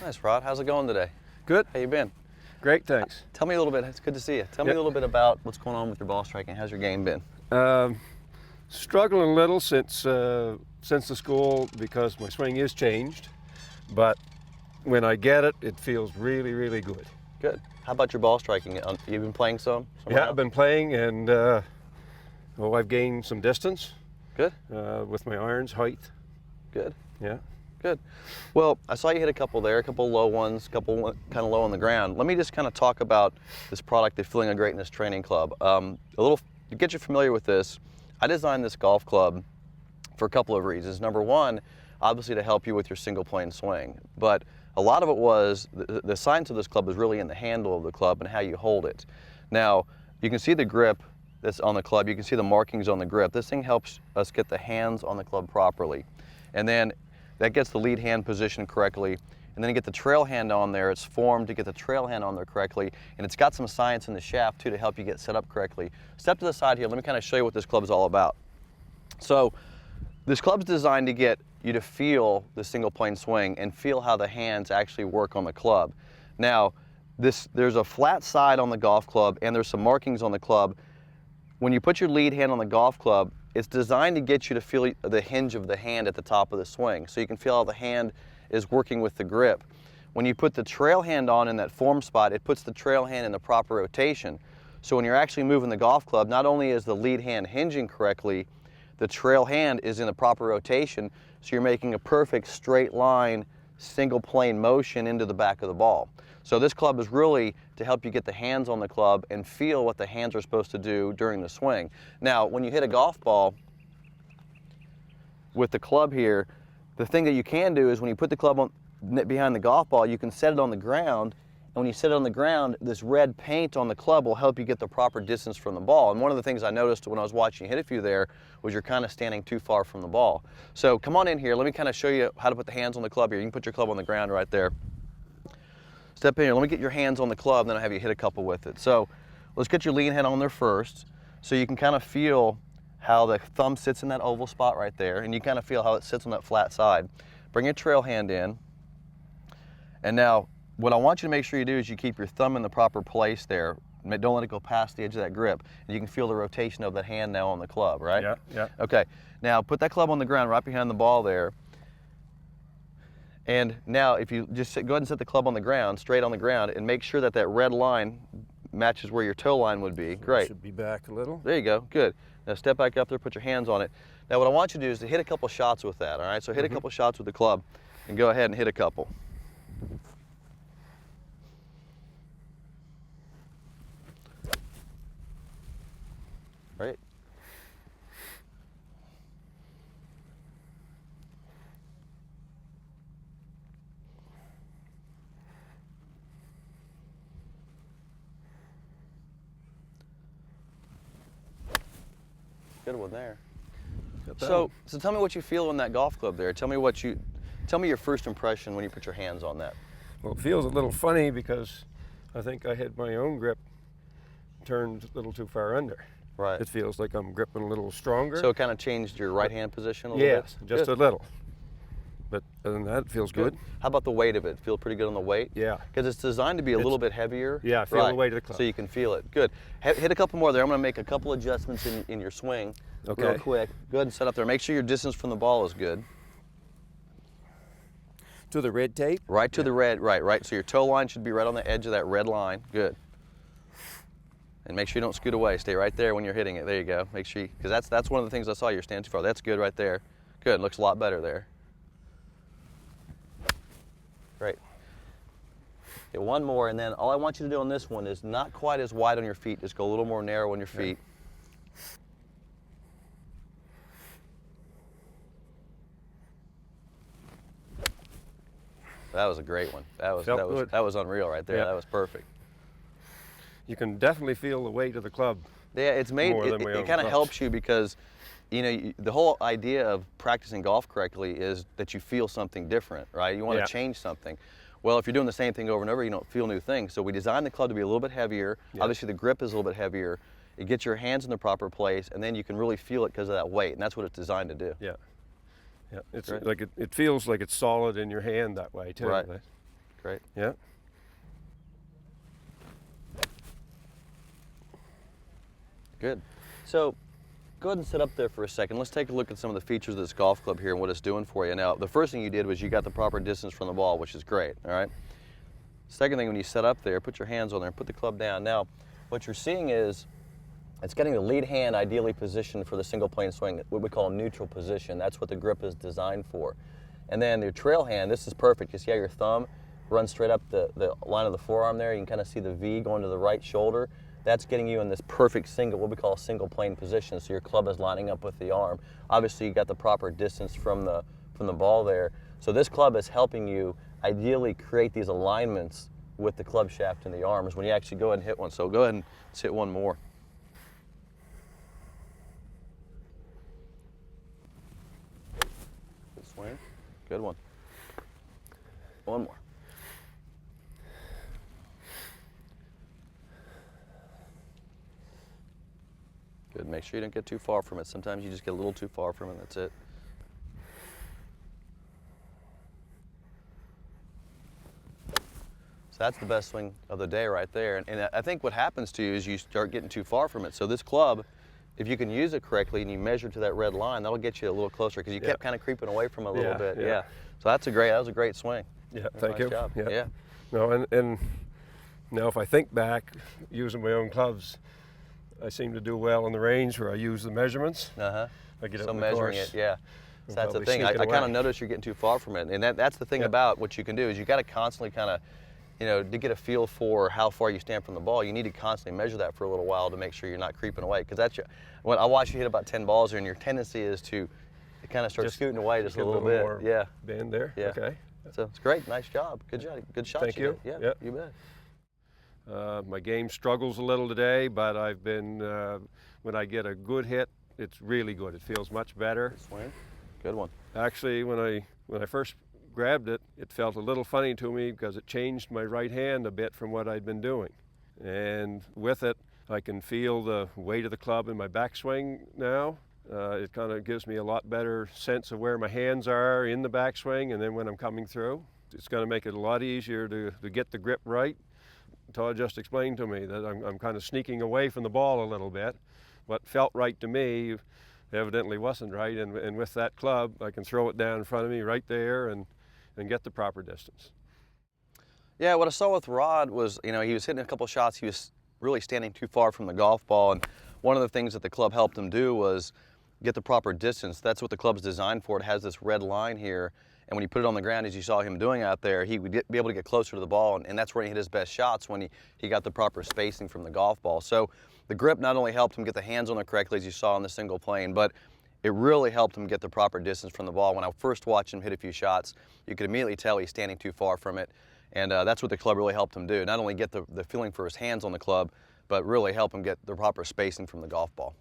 Nice, Rod. How's it going today? Good. How you been? Great, thanks. Tell me a little bit. It's good to see you. Tell me a little bit about what's going on with your ball striking. How's your game been? Struggling a little since the school because my swing is changed, but when I get it, it feels really, really good. Good. How about your ball striking? You've been playing some? Yeah, I've been playing, and I've gained some distance. Good. With my irons, height. Good. Yeah. Good. Well, I saw you hit a couple there, a couple low ones, a couple kind of low on the ground. Let me just kind of talk about this product, the Feeling of Greatness Training Club. To get you familiar with this, I designed this golf club for a couple of reasons. Number one, obviously to help you with your single plane swing, but a lot of it was, the science of this club is really in the handle of the club and how you hold it. Now, you can see the grip that's on the club, you can see the markings on the grip. This thing helps us get the hands on the club properly. And then that gets the lead hand positioned correctly. And then you get the trail hand on there. It's formed to get the trail hand on there correctly. And it's got some science in the shaft too to help you get set up correctly. Step to the side here. Let me kind of show you what this club is all about. So this club's designed to get you to feel the single plane swing and feel how the hands actually work on the club. Now, there's a flat side on the golf club and there's some markings on the club. When you put your lead hand on the golf club, it's designed to get you to feel the hinge of the hand at the top of the swing, so you can feel how the hand is working with the grip. When you put the trail hand on in that form spot, it puts the trail hand in the proper rotation. So when you're actually moving the golf club, not only is the lead hand hinging correctly, the trail hand is in the proper rotation, so you're making a perfect straight line, single plane motion into the back of the ball. So this club is really to help you get the hands on the club and feel what the hands are supposed to do during the swing. Now, when you hit a golf ball with the club here, the thing that you can do is when you put the club on behind the golf ball, you can set it on the ground. And when you set it on the ground, this red paint on the club will help you get the proper distance from the ball. And one of the things I noticed when I was watching you hit a few there was you're kind of standing too far from the ball. So come on in here. Let me kind of show you how to put the hands on the club here. You can put your club on the ground right there. Step in here. Let me get your hands on the club, then I'll have you hit a couple with it. So let's get your lead hand on there first, so you can kind of feel how the thumb sits in that oval spot right there, and you kind of feel how it sits on that flat side. Bring your trail hand in, and now what I want you to make sure you do is you keep your thumb in the proper place there. Don't let it go past the edge of that grip. And you can feel the rotation of that hand now on the club, right? Yeah, yeah. Okay, now put that club on the ground right behind the ball there. And now if you just go ahead and set the club on the ground, straight on the ground, and make sure that that red line matches where your toe line would be. Great. Should be back a little. There you go, good. Now step back up there, put your hands on it. Now what I want you to do is to hit a couple shots with that, all right? So hit a couple shots with the club and go ahead and hit a couple. Right. Good one there. So tell me what you feel on that golf club there. Tell me your first impression when you put your hands on that. Well, it feels a little funny because I think I had my own grip turned a little too far under. Right. It feels like I'm gripping a little stronger. So it kind of changed your right hand position a little bit? Yes, just a little. But other than that, it feels good. How about the weight of it? Feel pretty good on the weight? Yeah. Because it's designed to be a little bit heavier. Yeah, I feel the weight of the club. So you can feel it. Good. Hit a couple more there. I'm going to make a couple adjustments in your swing real quick. Go ahead and set up there. Make sure your distance from the ball is good. To the red tape? Right to the red, right. So your toe line should be right on the edge of that red line. Good. And make sure you don't scoot away. Stay right there when you're hitting it. There you go. Make sure because that's one of the things I saw. You're standing too far. That's good right there. Good. Looks a lot better there. Great. Okay, one more, and then all I want you to do on this one is not quite as wide on your feet. Just go a little more narrow on your feet. That was a great one. That was unreal right there. Yeah. That was perfect. You can definitely feel the weight of the club. Yeah, it's made it kind of helps you because the whole idea of practicing golf correctly is that you feel something different, right? You want to change something. Well, if you're doing the same thing over and over, you don't feel new things. So we designed the club to be a little bit heavier. Yeah. Obviously, the grip is a little bit heavier. It gets your hands in the proper place, and then you can really feel it because of that weight, and that's what it's designed to do. Yeah. Yeah, it's like it feels like it's solid in your hand that way too. Right. Great. Yeah. Good. So go ahead and sit up there for a second. Let's take a look at some of the features of this golf club here and what it's doing for you. Now, the first thing you did was you got the proper distance from the ball, which is great, all right? Second thing, when you set up there, put your hands on there and put the club down. Now, what you're seeing is it's getting the lead hand ideally positioned for the single plane swing, what we call a neutral position. That's what the grip is designed for. And then your trail hand, this is perfect. You see how your thumb runs straight up the line of the forearm there? You can kind of see the V going to the right shoulder. That's getting you in this perfect single, what we call a single plane position. So your club is lining up with the arm. Obviously, you got the proper distance from the ball there. So this club is helping you ideally create these alignments with the club shaft and the arms when you actually go ahead and hit one. So go ahead and hit one more. Good swing. Good one. One more. Good. Make sure you don't get too far from it. Sometimes you just get a little too far from it. That's it. So that's the best swing of the day right there. And I think what happens to you is you start getting too far from it. So this club, if you can use it correctly and you measure to that red line, that'll get you a little closer because you kept kind of creeping away from it a little bit. Yeah. So that was a great swing. Yeah. Thank you. Nice job. Yeah. No, and now if I think back, using my own clubs, I seem to do well in the range where I use the measurements. I get up So in the measuring course, it, yeah. So that's the probably thing. I sneak it kind of away. notice you're getting too far from it, and that's the thing about what you can do is you got to constantly kind of, to get a feel for how far you stand from the ball. You need to constantly measure that for a little while to make sure you're not creeping away. Because when I watch you hit about 10 balls, and your tendency is to kind of start scooting away just a little bit. More Yeah. bend there. Yeah. Okay. So it's great. Nice job. Good job. Good shot. Thank you. Yeah. Yep. You bet. My game struggles a little today, but I've been, when I get a good hit, it's really good. It feels much better. Good swing. Good one. Actually, when I first grabbed it, it felt a little funny to me because it changed my right hand a bit from what I'd been doing. And with it, I can feel the weight of the club in my backswing now. It kind of gives me a lot better sense of where my hands are in the backswing and then when I'm coming through. It's going to make it a lot easier to get the grip right. Todd just explained to me that I'm kind of sneaking away from the ball a little bit. What felt right to me evidently wasn't right, and with that club, I can throw it down in front of me right there and get the proper distance. Yeah, what I saw with Rod was, he was hitting a couple shots. He was really standing too far from the golf ball, and one of the things that the club helped him do was get the proper distance. That's what the club's designed for. It has this red line here, and when you put it on the ground, as you saw him doing out there, he would be able to get closer to the ball, and that's where he hit his best shots, when he got the proper spacing from the golf ball. So the grip not only helped him get the hands on it correctly, as you saw on the single plane, but it really helped him get the proper distance from the ball. When I first watched him hit a few shots, you could immediately tell he's standing too far from it, and that's what the club really helped him do. Not only get the feeling for his hands on the club, but really help him get the proper spacing from the golf ball.